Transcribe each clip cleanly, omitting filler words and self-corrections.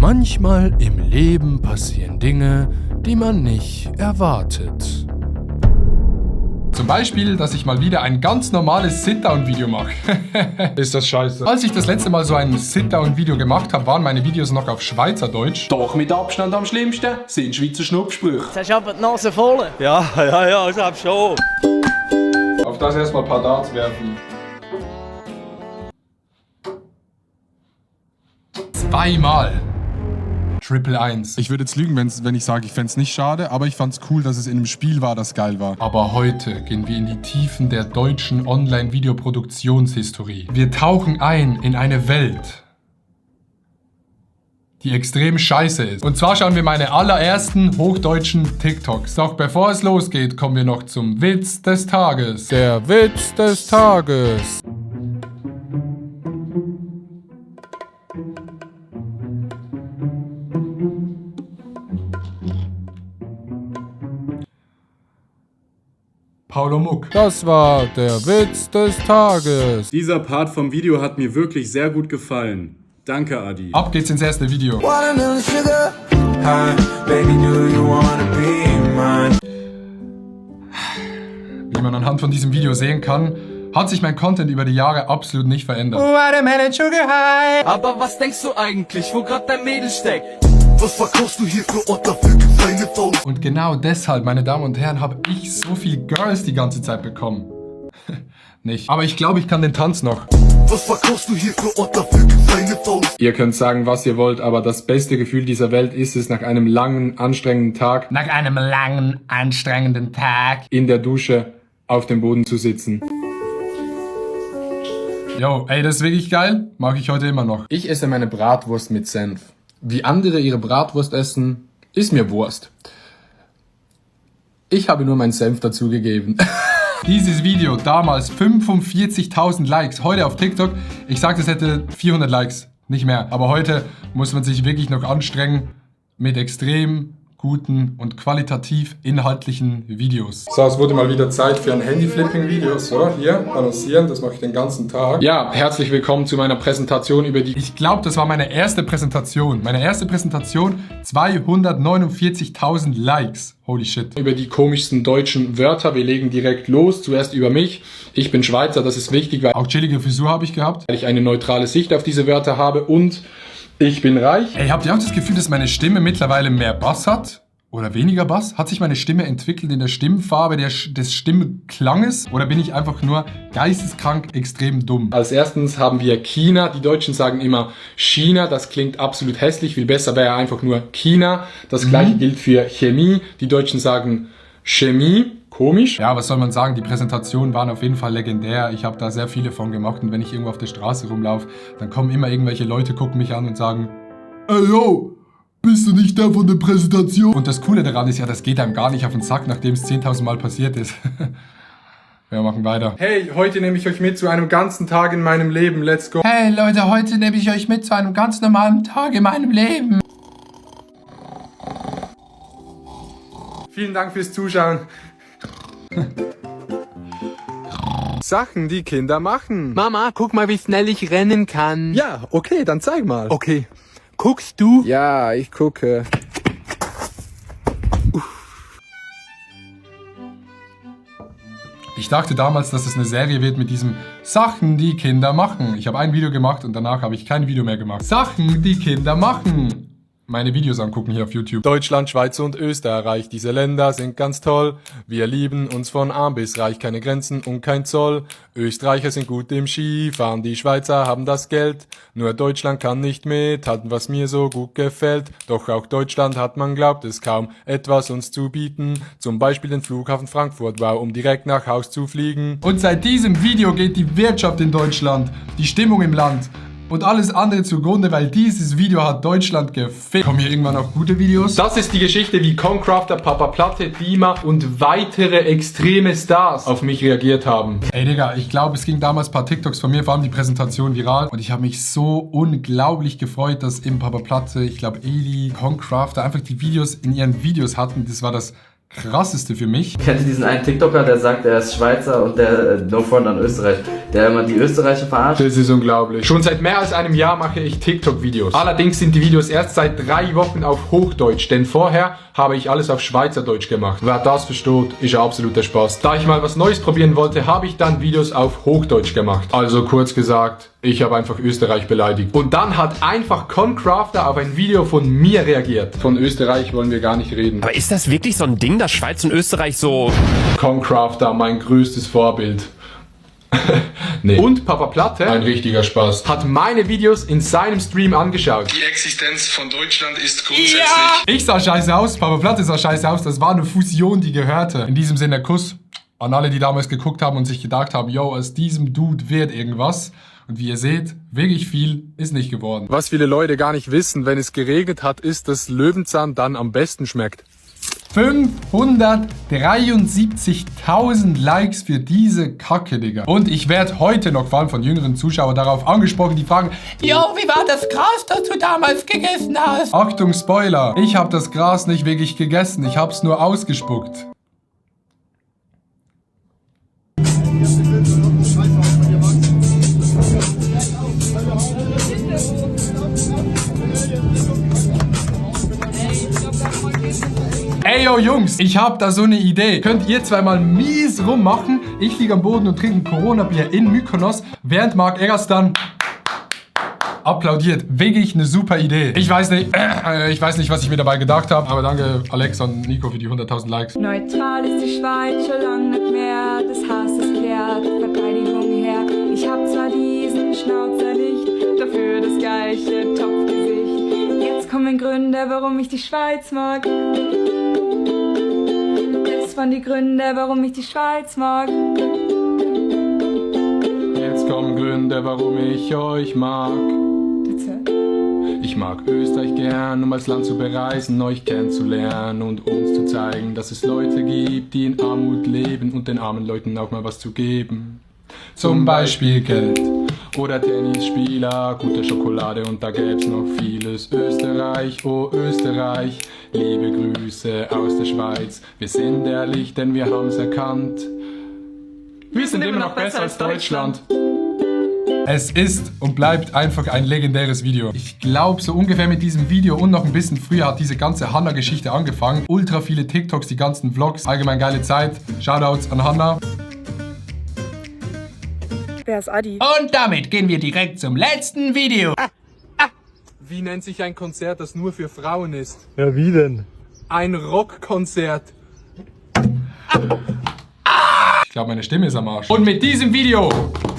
Manchmal im Leben passieren Dinge, die man nicht erwartet. Zum Beispiel, dass ich mal wieder ein ganz normales Sit-Down-Video mache. Ist das scheiße. Als ich das letzte Mal so ein Sit-Down-Video gemacht habe, waren meine Videos noch auf Schweizerdeutsch. Doch mit Abstand am schlimmsten sind Schweizer Schnupfsprüche. Jetzt hast du aber die Nase voll. Ja, ich hab schon. Auf das erstmal ein paar Darts werfen. Zweimal. Triple 1. Ich würde jetzt lügen, wenn ich sage, ich fände es nicht schade, aber ich fand es cool, dass es in einem Spiel war, das geil war. Aber heute gehen wir in die Tiefen der deutschen Online-Videoproduktionshistorie. Wir tauchen ein in eine Welt, die extrem scheiße ist. Und zwar schauen wir meine allerersten hochdeutschen TikToks. Doch bevor es losgeht, kommen wir noch zum Witz des Tages. Der Witz des Tages. Paulo Muck. Das war der Witz des Tages. Dieser Part vom Video hat mir wirklich sehr gut gefallen. Danke, Adi. Ab geht's ins erste Video. Wie man anhand von diesem Video sehen kann, hat sich mein Content über die Jahre absolut nicht verändert. Aber was denkst du eigentlich, wo grad dein Mädel steckt? Was verkaufst du hier für Otter für kleine Faust? Und genau deshalb, meine Damen und Herren, habe ich so viel Girls die ganze Zeit bekommen. Nicht. Aber ich glaube, ich kann den Tanz noch. Was verkaufst du hier für Otter für kleine Faust? Ihr könnt sagen, was ihr wollt, aber das beste Gefühl dieser Welt ist es, nach einem langen, anstrengenden Tag in der Dusche auf dem Boden zu sitzen. Yo, ey, das ist wirklich geil. Mag ich heute immer noch. Ich esse meine Bratwurst mit Senf. Wie andere ihre Bratwurst essen, ist mir Wurst. Ich habe nur meinen Senf dazugegeben. Dieses Video, damals 45.000 Likes, heute auf TikTok, ich sagte, es hätte 400 Likes, nicht mehr. Aber heute muss man sich wirklich noch anstrengen mit extrem guten und qualitativ inhaltlichen Videos. So, es wurde mal wieder Zeit für ein Handy-Flipping-Video. So, hier, balancieren, das mache ich den ganzen Tag. Ja, herzlich willkommen zu meiner Präsentation über die... Ich glaube, das war meine erste Präsentation. Meine erste Präsentation, 249.000 Likes. Holy shit. Über die komischsten deutschen Wörter. Wir legen direkt los. Zuerst über mich. Ich bin Schweizer, das ist wichtig, weil auch chillige Frisur habe ich gehabt. Weil ich eine neutrale Sicht auf diese Wörter habe und... Ich bin reich. Ey, habt ihr auch das Gefühl, dass meine Stimme mittlerweile mehr Bass hat? Oder weniger Bass? Hat sich meine Stimme entwickelt in der Stimmfarbe des Stimmklanges? Oder bin ich einfach nur geisteskrank extrem dumm? Als erstens haben wir China. Die Deutschen sagen immer China. Das klingt absolut hässlich. Viel besser wäre einfach nur China. Das gleiche gilt für Chemie. Die Deutschen sagen Chemie. Komisch. Ja, was soll man sagen? Die Präsentationen waren auf jeden Fall legendär. Ich habe da sehr viele von gemacht und wenn ich irgendwo auf der Straße rumlaufe, dann kommen immer irgendwelche Leute, gucken mich an und sagen, ey yo, bist du nicht der von der Präsentation? Und das Coole daran ist ja, das geht einem gar nicht auf den Sack, nachdem es 10.000 Mal passiert ist. Wir machen weiter. Hey, heute nehme ich euch mit zu einem ganzen Tag in meinem Leben. Let's go. Hey Leute, heute nehme ich euch mit zu einem ganz normalen Tag in meinem Leben. Vielen Dank fürs Zuschauen. Sachen, die Kinder machen. Mama, guck mal, wie schnell ich rennen kann. Ja, okay, dann zeig mal. Okay. Guckst du? Ja, ich gucke. Ich dachte damals, dass es eine Serie wird mit diesem Sachen, die Kinder machen. Ich habe ein Video gemacht und danach habe ich kein Video mehr gemacht. Sachen, die Kinder machen. Meine Videos angucken hier auf YouTube. Deutschland, Schweiz und Österreich, diese Länder sind ganz toll. Wir lieben uns von arm bis reich, keine Grenzen und kein Zoll. Österreicher sind gut im Skifahren, die Schweizer haben das Geld. Nur Deutschland kann nicht mithalten, was mir so gut gefällt. Doch auch Deutschland hat, man glaubt es kaum, etwas uns zu bieten. Zum Beispiel den Flughafen Frankfurt, wow, um direkt nach Haus zu fliegen. Und seit diesem Video geht die Wirtschaft in Deutschland, die Stimmung im Land und alles andere zugrunde, weil dieses Video hat Deutschland gefickt. Kommen hier irgendwann auch gute Videos? Das ist die Geschichte, wie Concrafter, Papa Platte, Dima und weitere extreme Stars auf mich reagiert haben. Ey Digga, ich glaube, es ging damals ein paar TikToks von mir, vor allem die Präsentation viral. Und ich habe mich so unglaublich gefreut, dass eben Papa Platte, ich glaube Eli, Concrafter einfach die Videos in ihren Videos hatten. Das war das Krasseste für mich. Ich kenne diesen einen TikToker, der sagt, er ist Schweizer und der no front an Österreich, der immer die Österreicher verarscht. Das ist unglaublich. Schon seit mehr als einem Jahr mache ich TikTok-Videos. Allerdings sind die Videos erst seit 3 Wochen auf Hochdeutsch, denn vorher habe ich alles auf Schweizerdeutsch gemacht. Wer das versteht, ist ein absoluter Spaß. Da ich mal was Neues probieren wollte, habe ich dann Videos auf Hochdeutsch gemacht. Also kurz gesagt, ich habe einfach Österreich beleidigt. Und dann hat einfach Concrafter auf ein Video von mir reagiert. Von Österreich wollen wir gar nicht reden. Aber ist das wirklich so ein Ding, dass Schweiz und Österreich so... Concrafter, mein größtes Vorbild. Nee. Und Papa Platte, ein richtiger Spaß, hat meine Videos in seinem Stream angeschaut. Die Existenz von Deutschland ist grundsätzlich... Ja! Ich sah scheiße aus, Papa Platte sah scheiße aus, das war eine Fusion, die gehörte. In diesem Sinne Kuss an alle, die damals geguckt haben und sich gedacht haben, yo, aus diesem Dude wird irgendwas. Und wie ihr seht, wirklich viel ist nicht geworden. Was viele Leute gar nicht wissen, wenn es geregnet hat, ist, dass Löwenzahn dann am besten schmeckt. 573.000 Likes für diese Kacke, Digga. Und ich werde heute noch, vor allem von jüngeren Zuschauern, darauf angesprochen, die fragen, yo, wie war das Gras, das du damals gegessen hast? Achtung, Spoiler, ich habe das Gras nicht wirklich gegessen, ich habe es nur ausgespuckt. Ey, yo, Jungs, ich hab da so eine Idee. Könnt ihr zwei mal mies rummachen? Ich liege am Boden und trinke ein Corona-Bier in Mykonos, während Marc Eggers dann applaudiert. Wirklich eine super Idee. Ich weiß nicht, was ich mir dabei gedacht habe, aber danke Alex und Nico für die 100.000 Likes. Neutral ist die Schweiz schon lange nicht mehr, das Hass ist klärt, Verteidigung her. Ich hab zwar diesen Schnauzer nicht, dafür das gleiche Topfgesicht. Jetzt kommen Gründe, warum ich die Schweiz mag. Das waren die Gründe, warum ich die Schweiz mag. Jetzt kommen Gründe, warum ich euch mag. Ich mag Österreich gern, um als Land zu bereisen, euch kennenzulernen und uns zu zeigen, dass es Leute gibt, die in Armut leben und den armen Leuten auch mal was zu geben. Zum Beispiel Geld oder Tennisspieler, gute Schokolade und da gäb's noch vieles. Österreich, oh Österreich, liebe Grüße aus der Schweiz. Wir sind ehrlich, denn wir haben's erkannt. Wir sind immer noch besser als Deutschland. Es ist und bleibt einfach ein legendäres Video. Ich glaube, so ungefähr mit diesem Video und noch ein bisschen früher hat diese ganze Hanna-Geschichte angefangen. Ultra viele TikToks, die ganzen Vlogs, allgemein geile Zeit. Shoutouts an Hanna. Wer ist Adi? Und damit gehen wir direkt zum letzten Video. Wie nennt sich ein Konzert, das nur für Frauen ist? Ja, wie denn? Ein Rockkonzert. Ich glaube, meine Stimme ist am Arsch. Und mit diesem Video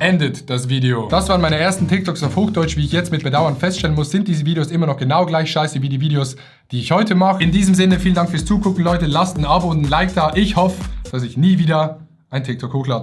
endet das Video. Das waren meine ersten TikToks auf Hochdeutsch. Wie ich jetzt mit Bedauern feststellen muss, sind diese Videos immer noch genau gleich scheiße wie die Videos, die ich heute mache. In diesem Sinne, vielen Dank fürs Zugucken, Leute. Lasst ein Abo und ein Like da. Ich hoffe, dass ich nie wieder ein TikTok hochlade.